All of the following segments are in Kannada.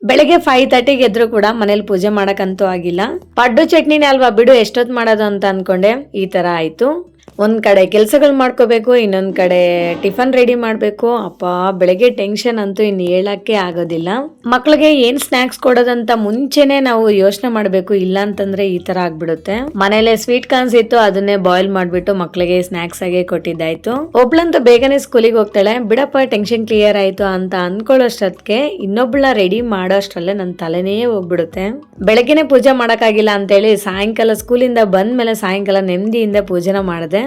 ಬೆಳಗ್ಗೆ 5:30ಗೆ ಎದ್ರು ಕೂಡ ಮನೇಲಿ ಪೂಜೆ ಮಾಡಕ್ಕಂತೂ ಆಗಿಲ್ಲ. ಪಡ್ಡು ಚಟ್ನಿನೇ ಅಲ್ವಾ ಬಿಡು ಎಷ್ಟೊತ್ತು ಮಾಡೋದು ಅಂತ ಅನ್ಕೊಂಡೆ. ಈ ತರ ಆಯ್ತು. ಒಂದ್ ಕಡೆ ಕೆಲ್ಸಗಳು ಮಾಡ್ಕೋಬೇಕು, ಇನ್ನೊಂದ್ ಕಡೆ ಟಿಫನ್ ರೆಡಿ ಮಾಡ್ಬೇಕು. ಅಪ್ಪ ಬೆಳಗ್ಗೆ ಟೆನ್ಷನ್ ಅಂತೂ ಇನ್ನು ಹೇಳಕ್ಕೆ ಆಗೋದಿಲ್ಲ. ಮಕ್ಳಿಗೆ ಏನ್ ಸ್ನಾಕ್ಸ್ ಕೊಡೋದಂತ ಮುಂಚೆನೆ ನಾವು ಯೋಚನೆ ಮಾಡ್ಬೇಕು, ಇಲ್ಲ ಅಂತಂದ್ರೆ ಈ ತರ ಆಗ್ಬಿಡುತ್ತೆ. ಮನೇಲೆ ಸ್ವೀಟ್ ಕಾರ್ನ್ಸ್ ಇತ್ತು, ಅದನ್ನೇ ಬಾಯ್ಲ್ ಮಾಡ್ಬಿಟ್ಟು ಮಕ್ಳಿಗೆ ಸ್ನಾಕ್ಸ್ ಆಗಿ ಕೊಟ್ಟಿದ್ದಾಯ್ತು. ಒಬ್ಳಂತೂ ಬೇಗನೆ ಸ್ಕೂಲಿಗೆ ಹೋಗ್ತಾಳೆ, ಬಿಡಪ್ಪ ಟೆನ್ಷನ್ ಕ್ಲಿಯರ್ ಆಯ್ತು ಅಂತ ಅನ್ಕೊಳ್ಳೋಷ್ಟೊತ್ತಿಗೆ ಇನ್ನೊಬ್ಳ ರೆಡಿ ಮಾಡೋಷ್ಟ್ರಲ್ಲೇ ನನ್ನ ತಲೆನೇ ಹೋಗ್ಬಿಡುತ್ತೆ. ಬೆಳಗ್ಗೆನೆ ಪೂಜೆ ಮಾಡಕ್ಕಾಗಿಲ್ಲ ಅಂತೇಳಿ ಸಾಯಂಕಾಲ ಸ್ಕೂಲಿಂದ ಬಂದ್ಮೇಲೆ ಸಾಯಂಕಾಲ ನೆಮ್ಮದಿಯಿಂದ ಪೂಜೆನ ಮಾಡಿದೆ.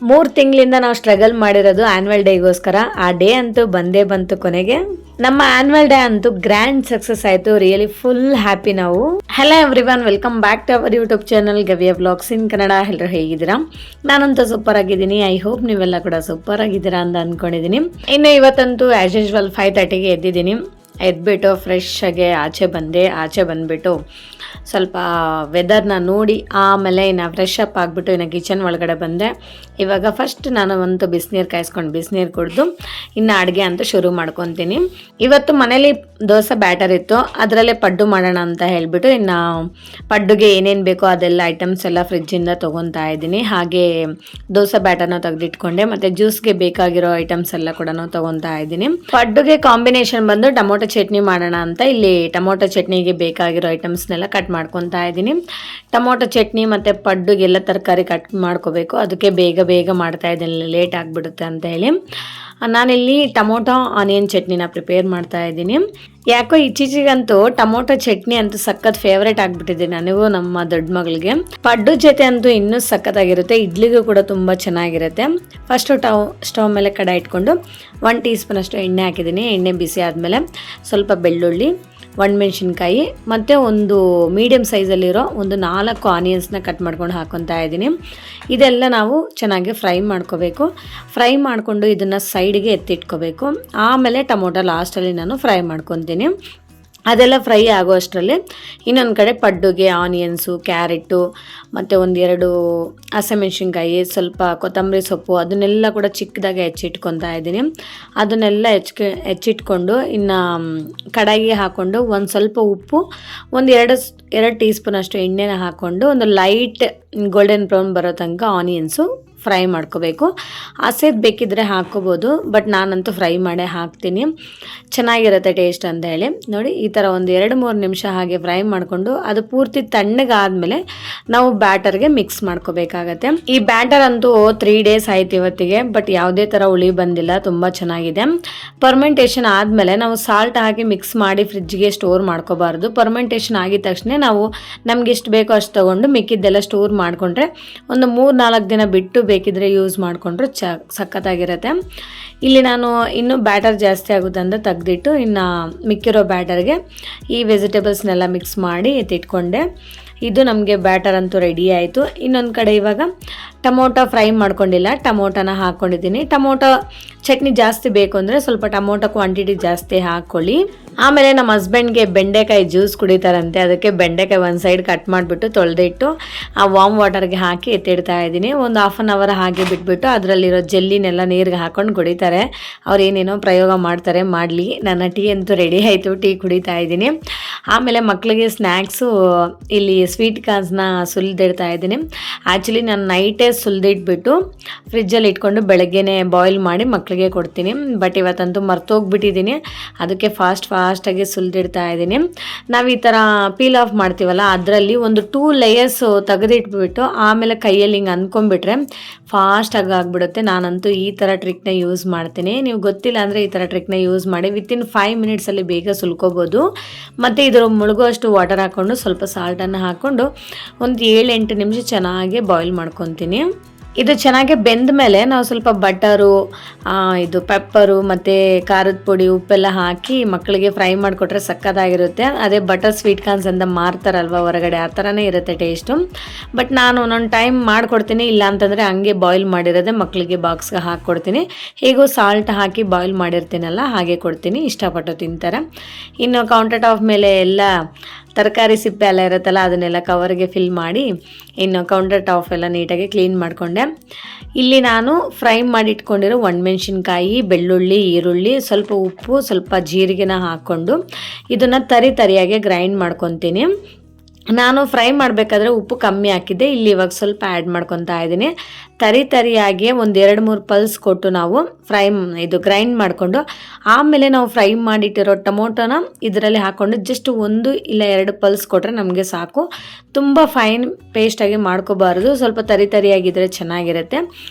3 ತಿಂಗಳಿಂದ ನಾವು ಸ್ಟ್ರಗಲ್ ಮಾಡಿರೋದು ಆನ್ಯುವಲ್ ಡೇಗೋಸ್ಕರ. ಆ ಡೇ ಅಂತೂ ಬಂದೇ ಬಂತು ಕೊನೆಗೆ. ನಮ್ಮ ಆನ್ಯುವಲ್ ಡೇ ಅಂತೂ ಗ್ರ್ಯಾಂಡ್ ಸಕ್ಸಸ್ ಆಯ್ತು. ರಿಯಲಿ ಫುಲ್ ಹ್ಯಾಪಿ ನಾವು. Hello everyone, welcome back to our YouTube channel Gaviya vlogs in Kannada. ಎಲ್ಲರೂ ಹೇಗಿದ್ದೀರಾ? ನಾನಂತೂ ಸೂಪರ್ ಆಗಿದ್ದೀನಿ. ಐ ಹೋಪ್ ನೀವೆಲ್ಲ ಕೂಡ ಸೂಪರ್ ಆಗಿದ್ದೀರಾ ಅಂತ ಅನ್ಕೊಂಡಿದ್ದೀನಿ. ಇನ್ನು ಇವತ್ತಂತೂ ಆಸ್ ಯೂಶುವಲ್ 5:30ಗೆ ಎದ್ದಿದ್ದೀನಿ. ಎದ್ಬಿಟ್ಟು ಫ್ರೆಶ್ ಆಗಿ ಆಚೆ ಬಂದ್ಬಿಟ್ಟು ಸ್ವಲ್ಪ ವೆದರ್ನ ನೋಡಿ ಆಮೇಲೆ ಇನ್ನು ಫ್ರೆಶ್ ಅಪ್ ಆಗಿಬಿಟ್ಟು ಇನ್ನು ಕಿಚನ್ ಒಳಗಡೆ ಬಂದೆ. ಇವಾಗ ಫಸ್ಟ್ ನಾನು ಒಂದು ಬಿಸಿನೀರು ಕಾಯಿಸ್ಕೊಂಡು ಬಿಸಿನೀರು ಕುಡಿದು ಇನ್ನು ಅಡುಗೆ ಅಂತ ಶುರು ಮಾಡ್ಕೊತೀನಿ. ಇವತ್ತು ಮನೇಲಿ ದೋಸೆ ಬ್ಯಾಟರ್ ಇತ್ತು, ಅದರಲ್ಲೇ ಪಡ್ಡು ಮಾಡೋಣ ಅಂತ ಹೇಳಿಬಿಟ್ಟು ಇನ್ನು ಪಡ್ಡುಗೆ ಏನೇನು ಬೇಕೋ ಅದೆಲ್ಲ ಐಟಮ್ಸ್ ಎಲ್ಲ ಫ್ರಿಜ್ಜಿಂದ ತೊಗೊತಾ ಇದ್ದೀನಿ. ಹಾಗೆ ದೋಸೆ ಬ್ಯಾಟರ್ನ ತೆಗೆದಿಟ್ಕೊಂಡೆ, ಮತ್ತು ಜ್ಯೂಸ್ಗೆ ಬೇಕಾಗಿರೋ ಐಟಮ್ಸ್ ಎಲ್ಲ ಕೂಡ ತೊಗೊತಾ ಇದ್ದೀನಿ. ಪಡ್ಡುಗೆ ಕಾಂಬಿನೇಷನ್ ಬಂದು ಟೊಮೊಟೊ ಚಟ್ನಿ ಮಾಡೋಣ ಅಂತ ಇಲ್ಲಿ ಟೊಮೊಟೊ ಚಟ್ನಿಗೆ ಬೇಕಾಗಿರೋ ಐಟಮ್ಸ್ನೆಲ್ಲ ಕಟ್ ಮಾಡ್ಕೊತಾ ಇದ್ದೀನಿ. ಟೊಮೊಟೊ ಚಟ್ನಿ ಮತ್ತು ಪಡ್ಡುಗೆಲ್ಲ ತರಕಾರಿ ಕಟ್ ಮಾಡ್ಕೋಬೇಕು, ಅದಕ್ಕೆ ಬೇಗ ಮಾಡ್ತಾ ಇದ್ದೀನಿ, ಲೇಟ್ ಆಗಿಬಿಡುತ್ತೆ ಅಂತ ಹೇಳಿ ನಾನಿಲ್ಲಿ ಟೊಮೊಟೊ ಆನಿಯನ್ ಚಟ್ನಿನ ಪ್ರಿಪೇರ್ ಮಾಡ್ತಾ ಇದ್ದೀನಿ. ಯಾಕೋ ಇತ್ತೀಚೆಗಂತೂ ಟೊಮೊಟೊ ಚಟ್ನಿ ಅಂತೂ ಸಖತ್ ಫೇವ್ರೇಟ್ ಆಗಿಬಿಟ್ಟಿದೆ ನನಗೂ ನಮ್ಮ ದೊಡ್ಡ ಮಗಳಿಗೆ. ಪಡ್ಡು ಜೊತೆ ಅಂತೂ ಇನ್ನೂ ಸಖತ್ತಾಗಿರುತ್ತೆ, ಇಡ್ಲಿಗೂ ಕೂಡ ತುಂಬ ಚೆನ್ನಾಗಿರುತ್ತೆ. ಫಸ್ಟು ಸ್ಟವ್ ಮೇಲೆ ಕಡಾಯಿ ಇಟ್ಕೊಂಡು 1 ಟೀ ಸ್ಪೂನ್ ಅಷ್ಟು ಎಣ್ಣೆ ಹಾಕಿದ್ದೀನಿ. ಎಣ್ಣೆ ಬಿಸಿ ಆದಮೇಲೆ ಸ್ವಲ್ಪ ಬೆಳ್ಳುಳ್ಳಿ, ಒಣಮೆಣಸಿನ್ಕಾಯಿ ಮತ್ತು ಒಂದು ಮೀಡಿಯಮ್ ಸೈಜಲ್ಲಿರೋ ಒಂದು 4 ಆನಿಯನ್ಸ್ನ ಕಟ್ ಮಾಡ್ಕೊಂಡು ಹಾಕ್ಕೊತಾ ಇದ್ದೀನಿ. ಇದೆಲ್ಲ ನಾವು ಚೆನ್ನಾಗಿ ಫ್ರೈ ಮಾಡ್ಕೋಬೇಕು. ಫ್ರೈ ಮಾಡಿಕೊಂಡು ಇದನ್ನು ಸೈಡ್ಗೆ ಎತ್ತಿಟ್ಕೋಬೇಕು. ಆಮೇಲೆ ಟೊಮೊಟೊ ಲಾಸ್ಟಲ್ಲಿ ನಾನು ಫ್ರೈ ಮಾಡ್ಕೊತೀನಿ. ಅದೆಲ್ಲ ಫ್ರೈ ಆಗೋ ಅಷ್ಟರಲ್ಲಿ ಇನ್ನೊಂದು ಕಡೆ ಪಡ್ಡುಗೆ ಆನಿಯನ್ಸು, ಕ್ಯಾರೆಟು ಮತ್ತು 1-2 ಹಸಿಮೆಣ್ಸಿನ್ಕಾಯಿ, ಸ್ವಲ್ಪ ಕೊತ್ತಂಬರಿ ಸೊಪ್ಪು ಅದನ್ನೆಲ್ಲ ಕೂಡ ಚಿಕ್ಕದಾಗಿ ಹೆಚ್ಚಿಟ್ಕೊತಾ ಇದ್ದೀನಿ. ಅದನ್ನೆಲ್ಲ ಹೆಚ್ಚಿಟ್ಕೊಂಡು ಇನ್ನು ಕಡಾಯಿಗೆ ಹಾಕ್ಕೊಂಡು ಒಂದು ಸ್ವಲ್ಪ ಉಪ್ಪು, 2 ಟೀ ಸ್ಪೂನ್ ಅಷ್ಟು ಎಣ್ಣೆನ ಹಾಕ್ಕೊಂಡು ಒಂದು ಲೈಟ್ ಗೋಲ್ಡನ್ ಬ್ರೌನ್ ಬರೋ ತನಕ ಆನಿಯನ್ಸು ಫ್ರೈ ಮಾಡ್ಕೋಬೇಕು. ಹಸಿದು ಬೇಕಿದ್ರೆ ಹಾಕ್ಕೋಬೋದು, ಬಟ್ ನಾನಂತೂ ಫ್ರೈ ಮಾಡೇ ಹಾಕ್ತೀನಿ, ಚೆನ್ನಾಗಿರುತ್ತೆ ಟೇಸ್ಟ್ ಅಂತ ಹೇಳಿ. ನೋಡಿ ಈ ಥರ ಒಂದು 2-3 ನಿಮಿಷ ಹಾಗೆ ಫ್ರೈ ಮಾಡಿಕೊಂಡು ಅದು ಪೂರ್ತಿ ತಣ್ಣಗಾದ್ಮೇಲೆ ನಾವು ಬ್ಯಾಟರ್ಗೆ ಮಿಕ್ಸ್ ಮಾಡ್ಕೋಬೇಕಾಗತ್ತೆ. ಈ ಬ್ಯಾಟರ್ ಅಂತೂ 3 ಡೇಸ್ ಆಯ್ತು ಇವತ್ತಿಗೆ, ಬಟ್ ಯಾವುದೇ ಥರ ಹುಳಿ ಬಂದಿಲ್ಲ, ತುಂಬ ಚೆನ್ನಾಗಿದೆ. ಪರ್ಮೆಂಟೇಷನ್ ಆದಮೇಲೆ ನಾವು ಸಾಲ್ಟ್ ಹಾಕಿ ಮಿಕ್ಸ್ ಮಾಡಿ ಫ್ರಿಜ್ಗೆ ಸ್ಟೋರ್ ಮಾಡ್ಕೋಬಾರ್ದು. ಪರ್ಮೆಂಟೇಷನ್ ಆಗಿದ ತಕ್ಷಣ ನಾವು ನಮ್ಗೆ ಎಷ್ಟು ಬೇಕೋ ಅಷ್ಟು ತೊಗೊಂಡು ಮಿಕ್ಕಿದ್ದೆಲ್ಲ ಸ್ಟೋರ್ ಮಾಡಿಕೊಂಡ್ರೆ ಒಂದು 3-4 ದಿನ ಬಿಟ್ಟು ಬೇಕಿದ್ರೆ ಯೂಸ್ ಮಾಡಿಕೊಂಡ್ರೆ ಸಖತ್ತಾಗಿರುತ್ತೆ. ಇಲ್ಲಿ ನಾನು ಇನ್ನೂ ಬ್ಯಾಟರ್ ಜಾಸ್ತಿ ಆಗುತ್ತೆ ಅಂತ ತೆಗೆದಿಟ್ಟು ಇನ್ನು ಮಿಕ್ಕಿರೋ ಬ್ಯಾಟರ್ಗೆ ಈ ವೆಜಿಟೇಬಲ್ಸ್ನೆಲ್ಲ ಮಿಕ್ಸ್ ಮಾಡಿ ಎತ್ತಿಟ್ಕೊಂಡೆ. ಇದು ನಮಗೆ ಬ್ಯಾಟರ್ ಅಂತೂ ರೆಡಿ ಆಯಿತು. ಇನ್ನೊಂದು ಕಡೆ ಇವಾಗ ಟೊಮೊಟೊ ಫ್ರೈ ಮಾಡ್ಕೊಂಡಿಲ್ಲ, ಟೊಮೊಟೊನ ಹಾಕ್ಕೊಂಡಿದ್ದೀನಿ. ಟೊಮೊಟೊ ಚಟ್ನಿ ಜಾಸ್ತಿ ಬೇಕು ಅಂದರೆ ಸ್ವಲ್ಪ ಟೊಮೊಟೊ ಕ್ವಾಂಟಿಟಿ ಜಾಸ್ತಿ ಹಾಕ್ಕೊಳ್ಳಿ. ಆಮೇಲೆ ನಮ್ಮ ಹಸ್ಬೆಂಡ್ಗೆ ಬೆಂಡೆಕಾಯಿ ಜ್ಯೂಸ್ ಕುಡಿತಾರಂತೆ, ಅದಕ್ಕೆ ಬೆಂಡೆಕಾಯಿ ಒಂದು ಸೈಡ್ ಕಟ್ ಮಾಡಿಬಿಟ್ಟು ತೊಳೆದಿಟ್ಟು ಆ ವಾಮ್ ವಾಟರ್ಗೆ ಹಾಕಿ ಎತ್ತಿಡ್ತಾ ಇದ್ದೀನಿ. ಒಂದು 1/2 ಅವರ್ ಹಾಗೆ ಬಿಟ್ಬಿಟ್ಟು ಅದರಲ್ಲಿರೋ ಜೆಲ್ಲಿನೆಲ್ಲ ನೀರಿಗೆ ಹಾಕ್ಕೊಂಡು ಕುಡಿತಾರೆ. ಅವ್ರು ಏನೇನೋ ಪ್ರಯೋಗ ಮಾಡ್ತಾರೆ, ಮಾಡಲಿ. ನನ್ನ ಟೀ ಅಂತೂ ರೆಡಿ ಆಯಿತು, ಟೀ ಕುಡಿತಾ ಇದ್ದೀನಿ. ಆಮೇಲೆ ಮಕ್ಕಳಿಗೆ ಸ್ನ್ಯಾಕ್ಸು ಇಲ್ಲಿ ಸ್ವೀಟ್ ಕಾರ್ನ್ಸ್ನ ಸುಲಿದಿಡ್ತಾ ಇದ್ದೀನಿ. ಆ್ಯಕ್ಚುಲಿ ನಾನು ನೈಟೇ ಸುಲಿದಿಟ್ಬಿಟ್ಟು ಫ್ರಿಜ್ಜಲ್ಲಿ ಇಟ್ಕೊಂಡು ಬೆಳಗ್ಗೆನೇ ಬಾಯ್ಲ್ ಮಾಡಿ ಮಕ್ಕಳಿಗೆ ಕೊಡ್ತೀನಿ, ಬಟ್ ಇವತ್ತಂತೂ ಮರ್ತೋಗ್ಬಿಟ್ಟಿದ್ದೀನಿ, ಅದಕ್ಕೆ ಫಾಸ್ಟಾಗಿ ಸುಲಿದಿಡ್ತಾ ಇದ್ದೀನಿ. ನಾವು ಈ ಥರ ಪೀಲ್ ಆಫ್ ಮಾಡ್ತೀವಲ್ಲ, ಅದರಲ್ಲಿ ಒಂದು 2 ಲೇಯರ್ಸ್ ತೆಗೆದಿಟ್ಬಿಟ್ಟು ಆಮೇಲೆ ಕೈಯಲ್ಲಿ ಹಿಂಗೆ ಅಂದ್ಕೊಂಡ್ಬಿಟ್ರೆ ಫಾಸ್ಟಾಗಿ ಆಗಿಬಿಡುತ್ತೆ. ನಾನಂತೂ ಈ ಥರ ಟ್ರಿಕ್ನ ಯೂಸ್ ಮಾಡ್ತೀನಿ. ನೀವು ಗೊತ್ತಿಲ್ಲ ಅಂದರೆ ಈ ಥರ ಟ್ರಿಕ್ನ ಯೂಸ್ ಮಾಡಿ ವಿತಿನ್ 5 ಮಿನಿಟ್ಸಲ್ಲಿ ಬೇಗ ಸುಲ್ಕೋಬೋದು. ಮತ್ತು ಇದರ ಮುಳುಗುವಷ್ಟು ವಾಟರ್ ಹಾಕ್ಕೊಂಡು ಸ್ವಲ್ಪ ಸಾಲ್ಟನ್ನು ಹಾಕ್ಕೊಂಡು ಒಂದು 7-8 ನಿಮಿಷ ಚೆನ್ನಾಗಿ ಬಾಯ್ಲ್ ಮಾಡ್ಕೊತೀನಿ. ಇದು ಚೆನ್ನಾಗಿ ಬೆಂದ ಮೇಲೆ ನಾವು ಸ್ವಲ್ಪ ಬಟರು, ಇದು ಪೆಪ್ಪರು ಮತ್ತು ಖಾರದ ಪುಡಿ, ಉಪ್ಪೆಲ್ಲ ಹಾಕಿ ಮಕ್ಕಳಿಗೆ ಫ್ರೈ ಮಾಡಿಕೊಟ್ರೆ ಸಕ್ಕತ್ತಾಗಿರುತ್ತೆ. ಅದೇ ಬಟರ್ ಸ್ವೀಟ್ ಕಾರ್ನ್ಸ್ ಅಂತ ಮಾರ್ತಾರಲ್ವ ಹೊರಗಡೆ, ಆ ಥರನೇ ಇರುತ್ತೆ ಟೇಸ್ಟು. ಬಟ್ ನಾನು ಒಂದೊಂದು ಟೈಮ್ ಮಾಡಿಕೊಡ್ತೀನಿ, ಇಲ್ಲ ಅಂತಂದರೆ ಹಂಗೆ ಬಾಯ್ಲ್ ಮಾಡಿರೋದೆ ಮಕ್ಕಳಿಗೆ ಬಾಕ್ಸ್ಗೆ ಹಾಕ್ಕೊಡ್ತೀನಿ. ಹೇಗೂ ಸಾಲ್ಟ್ ಹಾಕಿ ಬಾಯ್ಲ್ ಮಾಡಿರ್ತೀನಲ್ಲ ಹಾಗೆ ಕೊಡ್ತೀನಿ, ಇಷ್ಟಪಟ್ಟು ತಿಂತಾರೆ. ಇನ್ನು ಕೌಂಟರ್ ಟಾಪ್ ಮೇಲೆ ಎಲ್ಲ ತರಕಾರಿ ಸಿಪ್ಪೆ ಎಲ್ಲ ಇರುತ್ತಲ್ಲ ಅದನ್ನೆಲ್ಲ ಕವರ್ಗೆ ಫಿಲ್ ಮಾಡಿ ಇನ್ನು ಕೌಂಟರ್ ಟಾಪ್ ಎಲ್ಲ ನೀಟಾಗಿ ಕ್ಲೀನ್ ಮಾಡಿಕೊಂಡೆ. ಇಲ್ಲಿ ನಾನು ಫ್ರೈ ಮಾಡಿ ಇಟ್ಕೊಂಡಿರೋ ಒಣಮೆಣ್ಸಿನ್ಕಾಯಿ, ಬೆಳ್ಳುಳ್ಳಿ, ಈರುಳ್ಳಿ, ಸ್ವಲ್ಪ ಉಪ್ಪು, ಸ್ವಲ್ಪ ಜೀರಿಗೆನ ಹಾಕ್ಕೊಂಡು ಇದನ್ನು ತರಿಯಾಗಿ ಗ್ರೈಂಡ್ ಮಾಡ್ಕೊತೀನಿ. ನಾನು ಫ್ರೈ ಮಾಡಬೇಕಾದ್ರೆ ಉಪ್ಪು ಕಮ್ಮಿ ಹಾಕಿದ್ದೆ, ಇಲ್ಲಿ ಇವಾಗ ಸ್ವಲ್ಪ ಆ್ಯಡ್ ಮಾಡ್ಕೊತಾ ಇದ್ದೀನಿ. ತರಿಯಾಗಿ ಒಂದು 2-3 ಪಲ್ಸ್ ಕೊಟ್ಟು ನಾವು ಇದು ಗ್ರೈಂಡ್ ಮಾಡಿಕೊಂಡು ಆಮೇಲೆ ನಾವು ಫ್ರೈ ಮಾಡಿಟ್ಟಿರೋ ಟೊಮೊಟೊನ ಇದರಲ್ಲಿ ಹಾಕ್ಕೊಂಡು ಜಸ್ಟ್ 1 ಇಲ್ಲ 2 ಪಲ್ಸ್ ಕೊಟ್ಟರೆ ನಮಗೆ ಸಾಕು. ತುಂಬ ಫೈನ್ ಪೇಸ್ಟಾಗಿ ಮಾಡ್ಕೋಬಾರ್ದು, ಸ್ವಲ್ಪ ತರಿಯಾಗಿದ್ದರೆ ಚೆನ್ನಾಗಿರುತ್ತೆ.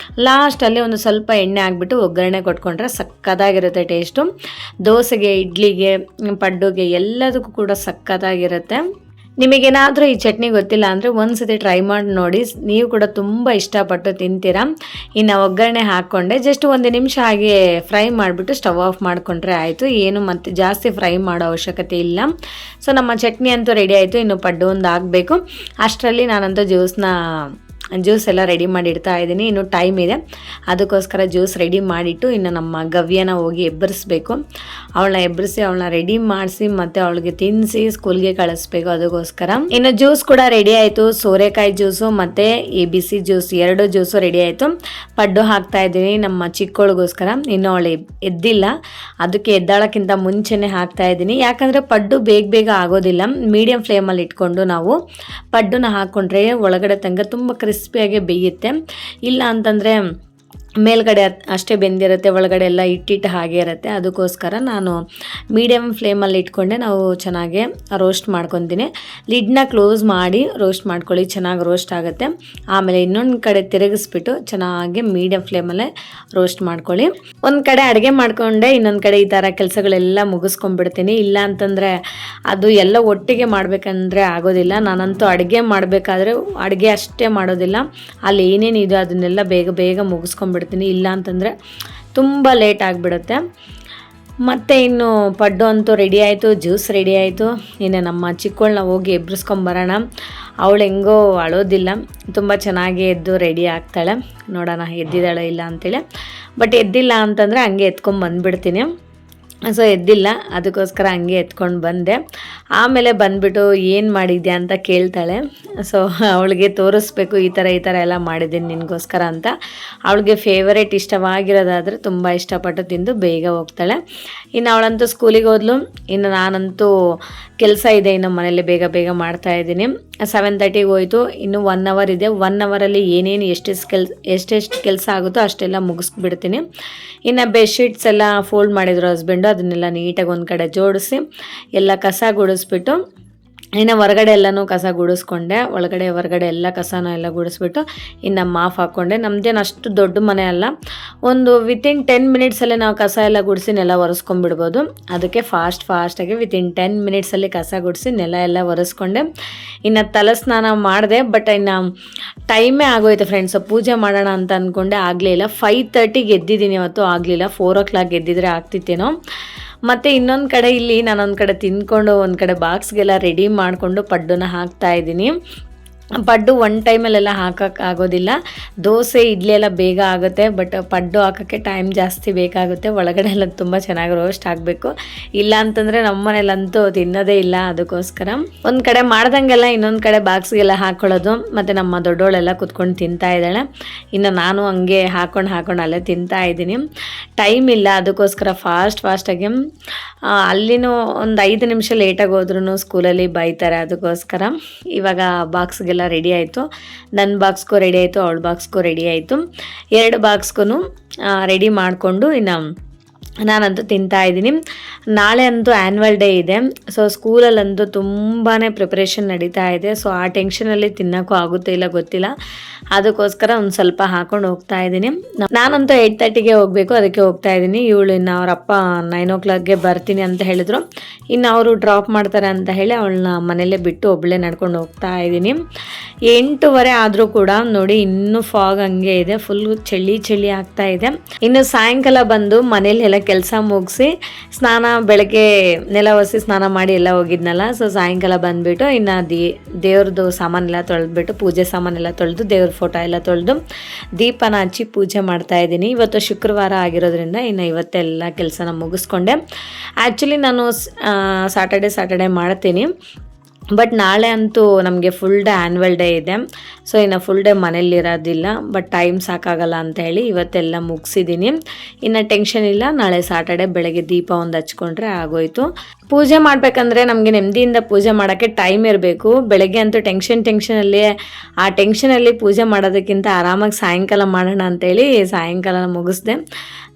ಲಾಸ್ಟಲ್ಲಿ ಒಂದು ಸ್ವಲ್ಪ ಎಣ್ಣೆ ಹಾಕ್ಬಿಟ್ಟು ಒಗ್ಗರಣೆ ಕೊಟ್ಕೊಂಡ್ರೆ ಸಕ್ಕತ್ತಾಗಿರುತ್ತೆ ಟೇಸ್ಟು. ದೋಸೆಗೆ, ಇಡ್ಲಿಗೆ, ಪಡ್ಡುಗೆ ಎಲ್ಲದಕ್ಕೂ ಕೂಡ ಸಕ್ಕತ್ತಾಗಿರುತ್ತೆ. ನಿಮಗೇನಾದರೂ ಈ ಚಟ್ನಿ ಗೊತ್ತಿಲ್ಲ ಅಂದರೆ ಒಂದ್ಸತಿ ಟ್ರೈ ಮಾಡಿ ನೋಡಿ, ನೀವು ಕೂಡ ತುಂಬ ಇಷ್ಟಪಟ್ಟು ತಿಂತೀರಾ. ಇನ್ನು ಒಗ್ಗರಣೆ ಹಾಕ್ಕೊಂಡೆ ಜಸ್ಟ್ 1 ನಿಮಿಷ ಹಾಗೆ ಫ್ರೈ ಮಾಡಿಬಿಟ್ಟು ಸ್ಟವ್ ಆಫ್ ಮಾಡಿಕೊಂಡ್ರೆ ಆಯಿತು. ಏನು ಮತ್ತೆ ಜಾಸ್ತಿ ಫ್ರೈ ಮಾಡೋ ಅವಶ್ಯಕತೆ ಇಲ್ಲ. ಸೊ ನಮ್ಮ ಚಟ್ನಿ ಅಂತೂ ರೆಡಿ ಆಯಿತು. ಇನ್ನು ಪಡ್ಡು ಒಂದು ಆಗಬೇಕು. ಅಷ್ಟರಲ್ಲಿ ನಾನಂತೂ ಜ್ಯೂಸ್ ಎಲ್ಲ ರೆಡಿ ಮಾಡಿ ಇಡ್ತಾ ಇದ್ದೀನಿ. ಇನ್ನು ಟೈಮ್ ಇದೆ, ಅದಕ್ಕೋಸ್ಕರ ಜ್ಯೂಸ್ ರೆಡಿ ಮಾಡಿಟ್ಟು ಇನ್ನು ನಮ್ಮ ಗವ್ಯನ ಹೋಗಿ ಎಬ್ಬರಿಸ್ಬೇಕು. ಅವಳನ್ನ ಎಬ್ಬರಿಸಿ ಅವಳನ್ನ ರೆಡಿ ಮಾಡಿಸಿ ಮತ್ತು ಅವಳಿಗೆ ತಿನ್ನಿಸಿ ಸ್ಕೂಲ್ಗೆ ಕಳಿಸ್ಬೇಕು. ಅದಕ್ಕೋಸ್ಕರ ಇನ್ನು ಜ್ಯೂಸ್ ಕೂಡ ರೆಡಿ ಆಯಿತು. ಸೋರೆಕಾಯಿ ಜ್ಯೂಸು ಮತ್ತು ಈ ಬಿಸಿ ಜ್ಯೂಸ್ 2 ಜ್ಯೂಸು ರೆಡಿ ಆಯಿತು. ಪಡ್ಡು ಹಾಕ್ತಾ ಇದ್ದೀನಿ ನಮ್ಮ ಚಿಕ್ಕವಳಿಗೋಸ್ಕರ. ಇನ್ನು ಅವಳು ಎದ್ದಿಲ್ಲ, ಅದಕ್ಕೆ ಎದ್ದಾಳಕ್ಕಿಂತ ಮುಂಚೆನೇ ಹಾಕ್ತಾ ಇದ್ದೀನಿ. ಯಾಕಂದರೆ ಪಡ್ಡು ಬೇಗ ಆಗೋದಿಲ್ಲ. ಮೀಡಿಯಮ್ ಫ್ಲೇಮಲ್ಲಿ ಇಟ್ಕೊಂಡು ನಾವು ಪಡ್ಡುನ ಹಾಕ್ಕೊಂಡ್ರೆ ಒಳಗಡೆ ತನಕ ತುಂಬ ಕ್ರಿಸ್ಪಿಯಾಗಿ ಬೇಯುತ್ತೆ. ಇಲ್ಲ ಅಂತಂದರೆ ಮೇಲ್ಗಡೆ ಅಷ್ಟೇ ಬೆಂದಿರುತ್ತೆ, ಒಳಗಡೆ ಎಲ್ಲ ಇಟ್ಟಿಟ್ಟು ಹಾಗೆ ಇರುತ್ತೆ. ಅದಕ್ಕೋಸ್ಕರ ನಾನು ಮೀಡಿಯಮ್ ಫ್ಲೇಮಲ್ಲಿ ಇಟ್ಕೊಂಡೆ ನಾವು ಚೆನ್ನಾಗಿ ರೋಸ್ಟ್ ಮಾಡ್ಕೊತೀನಿ. ಲಿಡ್ನ ಕ್ಲೋಸ್ ಮಾಡಿ ರೋಸ್ಟ್ ಮಾಡ್ಕೊಳ್ಳಿ, ಚೆನ್ನಾಗಿ ರೋಸ್ಟ್ ಆಗುತ್ತೆ. ಆಮೇಲೆ ಇನ್ನೊಂದು ಕಡೆ ತಿರುಗಿಸ್ಬಿಟ್ಟು ಚೆನ್ನಾಗಿ ಮೀಡಿಯಮ್ ಫ್ಲೇಮಲ್ಲೇ ರೋಸ್ಟ್ ಮಾಡ್ಕೊಳ್ಳಿ. ಒಂದು ಕಡೆ ಅಡುಗೆ ಮಾಡಿಕೊಂಡೆ, ಇನ್ನೊಂದು ಕಡೆ ಈ ಥರ ಕೆಲಸಗಳೆಲ್ಲ ಮುಗಿಸ್ಕೊಂಡ್ಬಿಡ್ತೀನಿ. ಇಲ್ಲ ಅಂತಂದರೆ ಅದು ಎಲ್ಲ ಒಟ್ಟಿಗೆ ಮಾಡಬೇಕಂದ್ರೆ ಆಗೋದಿಲ್ಲ. ನಾನಂತೂ ಅಡುಗೆ ಮಾಡಬೇಕಾದ್ರೆ ಅಡುಗೆ ಅಷ್ಟೇ ಮಾಡೋದಿಲ್ಲ, ಅಲ್ಲಿ ಏನೇನಿದೆ ಅದನ್ನೆಲ್ಲ ಬೇಗ ಮುಗಿಸ್ಕೊಂಡ್ಬಿಡ್ತೀನಿ. ಇಲ್ಲ ಅಂತಂದರೆ ತುಂಬ ಲೇಟ್ ಆಗಿಬಿಡುತ್ತೆ. ಮತ್ತು ಇನ್ನು ಪಡ್ಡು ಅಂತೂ ರೆಡಿ ಆಯಿತು, ಜ್ಯೂಸ್ ರೆಡಿ ಆಯಿತು. ಇನ್ನು ನಮ್ಮ ಚಿಕ್ಕವಳನ್ನ ಹೋಗಿ ಎಬ್ಬಿಸ್ಕೊಂಬರೋಣ. ಅವಳು ಹೆಂಗೋ ಅಳೋದಿಲ್ಲ, ತುಂಬ ಚೆನ್ನಾಗಿ ಎದ್ದು ರೆಡಿ ಆಗ್ತಾಳೆ. ನೋಡೋಣ ಎದ್ದಿದ್ದಾಳೆ ಇಲ್ಲ ಅಂತೇಳಿ. ಬಟ್ ಎದ್ದಿಲ್ಲ ಅಂತಂದರೆ ಹಂಗೆ ಎತ್ಕೊಂಡ್ಬಂದ್ಬಿಡ್ತೀನಿ. ಸೊ ಎದ್ದಿಲ್ಲ, ಅದಕ್ಕೋಸ್ಕರ ಹಂಗೆ ಎತ್ಕೊಂಡು ಬಂದೆ. ಆಮೇಲೆ ಬಂದುಬಿಟ್ಟು ಏನು ಮಾಡಿದ್ಯಾ ಅಂತ ಕೇಳ್ತಾಳೆ. ಸೊ ಅವಳಿಗೆ ತೋರಿಸ್ಬೇಕು, ಈ ಥರ ಎಲ್ಲ ಮಾಡಿದ್ದೀನಿ ನಿನಗೋಸ್ಕರ ಅಂತ. ಅವಳಿಗೆ ಫೇವರೇಟ್ ಇಷ್ಟವಾಗಿರೋದಾದರೆ ತುಂಬ ಇಷ್ಟಪಟ್ಟು ತಿಂದು ಬೇಗ ಹೋಗ್ತಾಳೆ. ಇನ್ನು ಅವಳಂತೂ ಸ್ಕೂಲಿಗೆ ಹೋದ್ಲು. ಇನ್ನು ನಾನಂತೂ ಕೆಲಸ ಇದೆ, ಇನ್ನು ಮನೇಲಿ ಬೇಗ ಮಾಡ್ತಾಯಿದ್ದೀನಿ. 7:30ಗೆ ಹೋಯಿತು. ಇನ್ನು 1 ಅವರ್ ಇದೆ. 1 ಅವರಲ್ಲಿ ಏನೇನು ಎಷ್ಟೆಷ್ಟು ಕೆಲಸ ಆಗುತ್ತೋ ಅಷ್ಟೆಲ್ಲ ಮುಗಿಸ್ಬಿಡ್ತೀನಿ. ಇನ್ನು ಬೆಡ್ಶೀಟ್ಸ್ ಎಲ್ಲ ಫೋಲ್ಡ್ ಮಾಡಿದ್ರು ಹಸ್ಬೆಂಡು, ಅದನ್ನೆಲ್ಲ ನೀಟಾಗಿ ಒಂದು ಕಡೆ ಜೋಡಿಸಿ ಎಲ್ಲ ಕಸ ಗುಡಿಸ್ಬಿಟ್ಟು ಇನ್ನು ಹೊರಗಡೆ ಎಲ್ಲನೂ ಕಸ ಗುಡಿಸ್ಕೊಂಡೆ. ಹೊರಗಡೆ ಎಲ್ಲ ಕಸನೂ ಎಲ್ಲ ಗುಡಿಸ್ಬಿಟ್ಟು ಇನ್ನು ಮಾಫ್ ಹಾಕ್ಕೊಂಡೆ. ನಮ್ಮದೇನು ಅಷ್ಟು ದೊಡ್ಡ ಮನೆ ಅಲ್ಲ, ಒಂದು ವಿತಿನ್ 10 ಮಿನಿಟ್ಸಲ್ಲೇ ನಾವು ಕಸ ಎಲ್ಲ ಗುಡಿಸಿ ನೆಲ ಒರೆಸ್ಕೊಂಡ್ಬಿಡ್ಬೋದು. ಅದಕ್ಕೆ ಫಾಸ್ಟಾಗಿ ವಿತಿನ್ 10 ಮಿನಿಟ್ಸಲ್ಲಿ ಕಸ ಗುಡಿಸಿ ನೆಲ ಎಲ್ಲ ಒರೆಸ್ಕೊಂಡೆ. ಇನ್ನು ತಲೆ ಸ್ನಾನ ಮಾಡಿದೆ, ಬಟ್ ಇನ್ನು ಟೈಮೇ ಆಗೋಯ್ತು ಫ್ರೆಂಡ್ಸ್. ಪೂಜೆ ಮಾಡೋಣ ಅಂತ ಅಂದ್ಕೊಂಡೆ, ಆಗಲಿಲ್ಲ. 5:30ಗೆ ಎದ್ದಿದ್ದೀನಿ ಅವತ್ತು, ಆಗಲಿಲ್ಲ. 4 o'clock ಎದ್ದಿದ್ರೆ ಆಗ್ತಿತ್ತೇನೋ. ಮತ್ತು ಇನ್ನೊಂದು ಕಡೆ ಇಲ್ಲಿ ನಾನೊಂದು ಕಡೆ ತಿಂದ್ಕೊಂಡು ಒಂದು ಕಡೆ ಬಾಕ್ಸ್ಗೆಲ್ಲ ರೆಡಿ ಮಾಡಿಕೊಂಡು ಪಡ್ಡುನ ಹಾಕ್ತಾಯಿದ್ದೀನಿ. ಪಡ್ಡು ಒನ್ ಟೈಮಲ್ಲೆಲ್ಲ ಹಾಕೋಕ್ಕಾಗೋದಿಲ್ಲ. ದೋಸೆ ಇಡ್ಲಿ ಎಲ್ಲ ಬೇಗ ಆಗುತ್ತೆ, ಬಟ್ ಪಡ್ಡು ಹಾಕೋಕ್ಕೆ ಟೈಮ್ ಜಾಸ್ತಿ ಬೇಕಾಗುತ್ತೆ. ಒಳಗಡೆ ಎಲ್ಲ ತುಂಬ ಚೆನ್ನಾಗಿ ರೋಸ್ಟ್ ಆಗಬೇಕು. ಇಲ್ಲ ಅಂತಂದರೆ ನಮ್ಮ ಮನೇಲಂತೂ ತಿನ್ನೋದೇ ಇಲ್ಲ. ಅದಕ್ಕೋಸ್ಕರ ಒಂದು ಕಡೆ ಮಾಡ್ದಂಗೆಲ್ಲ ಇನ್ನೊಂದು ಕಡೆ ಬಾಕ್ಸ್ಗೆಲ್ಲ ಹಾಕ್ಕೊಳ್ಳೋದು. ಮತ್ತು ನಮ್ಮ ದೊಡ್ಡವಳೆಲ್ಲ ಕುತ್ಕೊಂಡು ತಿಂತಾ ಇದ್ದಾಳೆ. ಇನ್ನು ನಾನು ಹಂಗೆ ಹಾಕ್ಕೊಂಡು ಅಲ್ಲೇ ತಿಂತಾ ಇದ್ದೀನಿ. ಟೈಮ್ ಇಲ್ಲ, ಅದಕ್ಕೋಸ್ಕರ ಫಾಸ್ಟಾಗಿ ಅಲ್ಲಿನೂ ಒಂದು 5 ನಿಮಿಷ ಲೇಟಾಗಿ ಹೋದ್ರೂ ಸ್ಕೂಲಲ್ಲಿ ಬೈತಾರೆ. ಅದಕ್ಕೋಸ್ಕರ ಇವಾಗ ಬಾಕ್ಸ್ಗೆಲ್ಲ ರೆಡಿ ಆಯಿತು. ನನ್ನ ಬಾಕ್ಸ್ಗೂ ರೆಡಿ ಆಯಿತು, ಅವಳ ಬಾಕ್ಸ್ಗೂ ರೆಡಿ ಆಯಿತು. 2 ಬಾಕ್ಸ್ಗೂ ರೆಡಿ ಮಾಡಿಕೊಂಡು ಇನ್ನು ನಾನಂತೂ ತಿಂತಾ ಇದ್ದೀನಿ. ನಾಳೆ ಅಂತೂ ಆ್ಯನ್ಯುವಲ್ ಡೇ ಇದೆ. ಸೊ ಸ್ಕೂಲಲ್ಲಂತೂ ತುಂಬಾ ಪ್ರಿಪ್ರೇಷನ್ ನಡೀತಾ ಇದೆ. ಸೊ ಆ ಟೆನ್ಷನಲ್ಲಿ ತಿನ್ನೋಕ್ಕೂ ಆಗುತ್ತೆ ಇಲ್ಲ ಗೊತ್ತಿಲ್ಲ. ಅದಕ್ಕೋಸ್ಕರ ಒಂದು ಸ್ವಲ್ಪ ಹಾಕೊಂಡು ಹೋಗ್ತಾ ಇದ್ದೀನಿ. ನಾನಂತೂ 8:30ಗೆ ಹೋಗಬೇಕು, ಅದಕ್ಕೆ ಹೋಗ್ತಾ ಇದ್ದೀನಿ. ಇವಳು ಇನ್ನು ಅವರಪ್ಪ 9 o'clockಗೆ ಬರ್ತೀನಿ ಅಂತ ಹೇಳಿದ್ರು. ಇನ್ನು ಅವರು ಡ್ರಾಪ್ ಮಾಡ್ತಾರೆ ಅಂತ ಹೇಳಿ ಅವಳನ್ನ ಮನೇಲೇ ಬಿಟ್ಟು ಒಬ್ಬಳೇ ನಡ್ಕೊಂಡು ಹೋಗ್ತಾ ಇದ್ದೀನಿ. 8:15 ಆದರೂ ಕೂಡ ನೋಡಿ ಇನ್ನೂ ಫಾಗ್ ಹಂಗೆ ಇದೆ, ಫುಲ್ ಚಳಿ ಆಗ್ತಾ ಇದೆ. ಇನ್ನು ಸಾಯಂಕಾಲ ಬಂದು ಮನೇಲಿ ಎಲ್ಲ ಕೆಲಸ ಮುಗಿಸಿ ಬೆಳಗ್ಗೆ ನೆಲ ಒರೆಸಿ ಸ್ನಾನ ಮಾಡಿ ಎಲ್ಲ ಹೋಗಿದ್ನಲ್ಲ. ಸೊ ಸಾಯಂಕಾಲ ಬಂದುಬಿಟ್ಟು ಇನ್ನು ದೇವ್ರದ್ದು ಸಾಮಾನೆಲ್ಲ ತೊಳೆದ್ಬಿಟ್ಟು, ಪೂಜೆ ಸಾಮಾನೆಲ್ಲ ತೊಳೆದು, ದೇವ್ರ ಫೋಟೋ ಎಲ್ಲ ತೊಳೆದು ದೀಪನ ಹಚ್ಚಿ ಪೂಜೆ ಮಾಡ್ತಾ ಇದ್ದೀನಿ. ಇವತ್ತು ಶುಕ್ರವಾರ ಆಗಿರೋದ್ರಿಂದ ಇನ್ನು ಇವತ್ತೆಲ್ಲ ಕೆಲಸನ ಮುಗಿಸ್ಕೊಂಡೆ. ಆ್ಯಕ್ಚುಲಿ ನಾನು ಸಾಟರ್ಡೆ ಮಾಡ್ತೀನಿ. ಬಟ್ ನಾಳೆ ಅಂತೂ ನಮಗೆ ಫುಲ್ ಡೇ ಆ್ಯನ್ಯುವಲ್ ಡೇ ಇದೆ. ಸೊ ಇನ್ನು ಫುಲ್ ಡೇ ಮನೇಲಿರೋದಿಲ್ಲ, ಬಟ್ ಟೈಮ್ ಸಾಕಾಗಲ್ಲ ಅಂತ ಹೇಳಿ ಇವತ್ತೆಲ್ಲ ಮುಗಿಸಿದ್ದೀನಿ. ಇನ್ನು ಟೆನ್ಷನ್ ಇಲ್ಲ, ನಾಳೆ ಸಾಟರ್ಡೆ ಬೆಳಗ್ಗೆ ದೀಪ ಒಂದು ಹಚ್ಕೊಂಡ್ರೆ ಆಗೋಯ್ತು. ಪೂಜೆ ಮಾಡಬೇಕಂದ್ರೆ ನಮಗೆ ನೆಮ್ಮದಿಯಿಂದ ಪೂಜೆ ಮಾಡೋಕ್ಕೆ ಟೈಮ್ ಇರಬೇಕು. ಬೆಳಗ್ಗೆ ಅಂತೂ ಟೆನ್ಷನಲ್ಲಿ ಆ ಟೆನ್ಷನಲ್ಲಿ ಪೂಜೆ ಮಾಡೋದಕ್ಕಿಂತ ಆರಾಮಾಗಿ ಸಾಯಂಕಾಲ ಮಾಡೋಣ ಅಂತೇಳಿ ಸಾಯಂಕಾಲ ಮುಗಿಸ್ದೆ.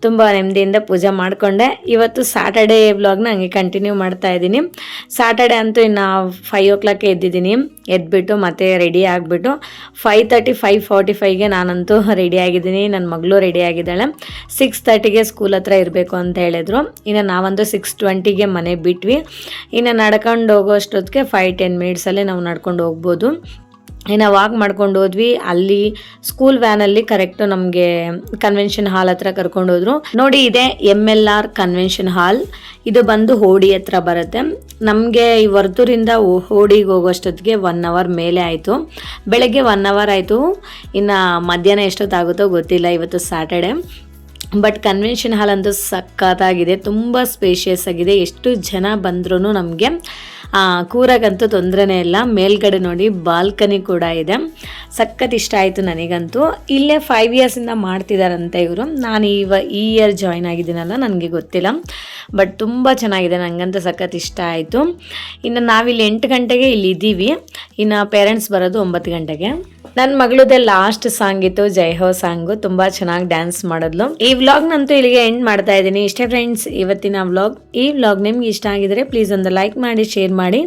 ತುಂಬ ನೆಮ್ಮದಿಯಿಂದ ಪೂಜೆ ಮಾಡಿಕೊಂಡೆ. ಇವತ್ತು ಸ್ಯಾಟರ್ಡೇ ವ್ಲಾಗ್ನ ಹಂಗೆ ಕಂಟಿನ್ಯೂ ಮಾಡ್ತಾ ಇದ್ದೀನಿ. ಸ್ಯಾಟರ್ಡೆ ಅಂತೂ ಇನ್ನು 5 o'clock ಎದ್ದಿದ್ದೀನಿ. ಎದ್ಬಿಟ್ಟು ಮತ್ತೆ ರೆಡಿ ಆಗಿಬಿಟ್ಟು 5:30 5:45ಗೆ ನಾನಂತೂ ರೆಡಿ ಆಗಿದ್ದೀನಿ. ನನ್ನ ಮಗಳು ರೆಡಿ ಆಗಿದ್ದಾಳೆ. 6:30ಗೆ ಸ್ಕೂಲ್ ಹತ್ರ ಇರಬೇಕು ಅಂತ ಹೇಳಿದ್ರು. ಇನ್ನು ನಾವಂತೂ 6:20ಗೆ ಮನೆ ಬಿಟ್ವಿ. ಇನ್ನು ನಡ್ಕೊಂಡು ಹೋಗೋ ಅಷ್ಟೊತ್ತಿಗೆ 5-10 minutesಲ್ಲೇ ನಾವು ನಡ್ಕೊಂಡು ಹೋಗ್ಬೋದು. ಇನ್ನು ವಾಕ್ ಮಾಡ್ಕೊಂಡು ಹೋದ್ವಿ. ಅಲ್ಲಿ ಸ್ಕೂಲ್ ವ್ಯಾನಲ್ಲಿ ಕರೆಕ್ಟು ನಮಗೆ ಕನ್ವೆನ್ಷನ್ ಹಾಲ್ ಹತ್ರ ಕರ್ಕೊಂಡು ಹೋದ್ರು. ನೋಡಿ, ಇದೆ MLR ಕನ್ವೆನ್ಷನ್ ಹಾಲ್. ಇದು ಬಂದು ಹೋಡಿ ಹತ್ರ ಬರುತ್ತೆ. ನಮಗೆ ಈ ವರ್ತೂರಿಂದ ಹೋಡಿಗೆ ಹೋಗೋಷ್ಟೊತ್ತಿಗೆ 1 hour ಮೇಲೆ ಆಯಿತು. ಬೆಳಗ್ಗೆ 1 hour ಆಯಿತು. ಇನ್ನು ಮಧ್ಯಾಹ್ನ ಎಷ್ಟೊತ್ತಾಗುತ್ತೋ ಗೊತ್ತಿಲ್ಲ. ಇವತ್ತು ಸ್ಯಾಟರ್ಡೆ. ಬಟ್ ಕನ್ವೆನ್ಷನ್ ಹಾಲ್ ಅಂತೂ ಸಖತ್ತಾಗಿದೆ, ತುಂಬ ಸ್ಪೇಷಿಯಸ್ ಆಗಿದೆ. ಎಷ್ಟು ಜನ ಬಂದ್ರೂ ನಮಗೆ ಕೂರಾಗಂತೂ ತೊಂದರೆನೇ ಇಲ್ಲ. ಮೇಲ್ಗಡೆ ನೋಡಿ ಬಾಲ್ಕನಿ ಕೂಡ ಇದೆ. ಸಖತ್ ಇಷ್ಟ ಆಯಿತು ನನಗಂತೂ. ಇಲ್ಲೇ 5 yearsಯಿಂದ ಮಾಡ್ತಿದ್ದಾರಂತೆ ಇವರು. ನಾನು ಈ ಇಯರ್ ಜಾಯ್ನ್ ಆಗಿದ್ದೀನಲ್ಲ, ನನಗೆ ಗೊತ್ತಿಲ್ಲ. ಬಟ್ ತುಂಬ ಚೆನ್ನಾಗಿದೆ, ನನಗಂತೂ ಸಖತ್ ಇಷ್ಟ ಆಯಿತು. ಇನ್ನು ನಾವಿಲ್ಲಿ 8 ಗಂಟೆಗೆ ಇಲ್ಲಿ ಇದ್ದೀವಿ. ಇನ್ನು ಪೇರೆಂಟ್ಸ್ ಬರೋದು 9 ಗಂಟೆಗೆ. ನನ್ನ ಮಗಳದೇ ಲಾಸ್ಟ್ ಸಾಂಗ್ ಇತ್ತು, ಜೈ ಹೋ ಸಾಂಗು. ತುಂಬ ಚೆನ್ನಾಗಿ ಡ್ಯಾನ್ಸ್ ಮಾಡಿದ್ಲು. ಈ ವ್ಲಾಗ್ನಂತೂ ಇಲ್ಲಿಗೆ ಎಂಡ್ ಮಾಡ್ತಾ ಇದ್ದೀನಿ. ಇಷ್ಟೇ ಫ್ರೆಂಡ್ಸ್ ಇವತ್ತಿನ ವ್ಲಾಗ್. ಈ ವ್ಲಾಗ್ ನಿಮ್ಗೆ ಇಷ್ಟ ಆಗಿದ್ರೆ ಪ್ಲೀಸ್ ಒಂದು ಲೈಕ್ ಮಾಡಿ, ಶೇರ್ ಮಾಡಿ,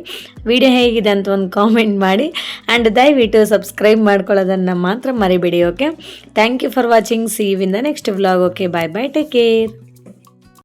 ವಿಡಿಯೋ ಹೇಗಿದೆ ಅಂತ ಒಂದು ಕಾಮೆಂಟ್ ಮಾಡಿ, ಆ್ಯಂಡ್ ದಯವಿಟ್ಟು ಸಬ್ಸ್ಕ್ರೈಬ್ ಮಾಡ್ಕೊಳ್ಳೋದನ್ನು ಮಾತ್ರ ಮರಿಬೇಡಿ. Okay, thank you for watching. See you in the next vlog. Okay, bye bye, take care.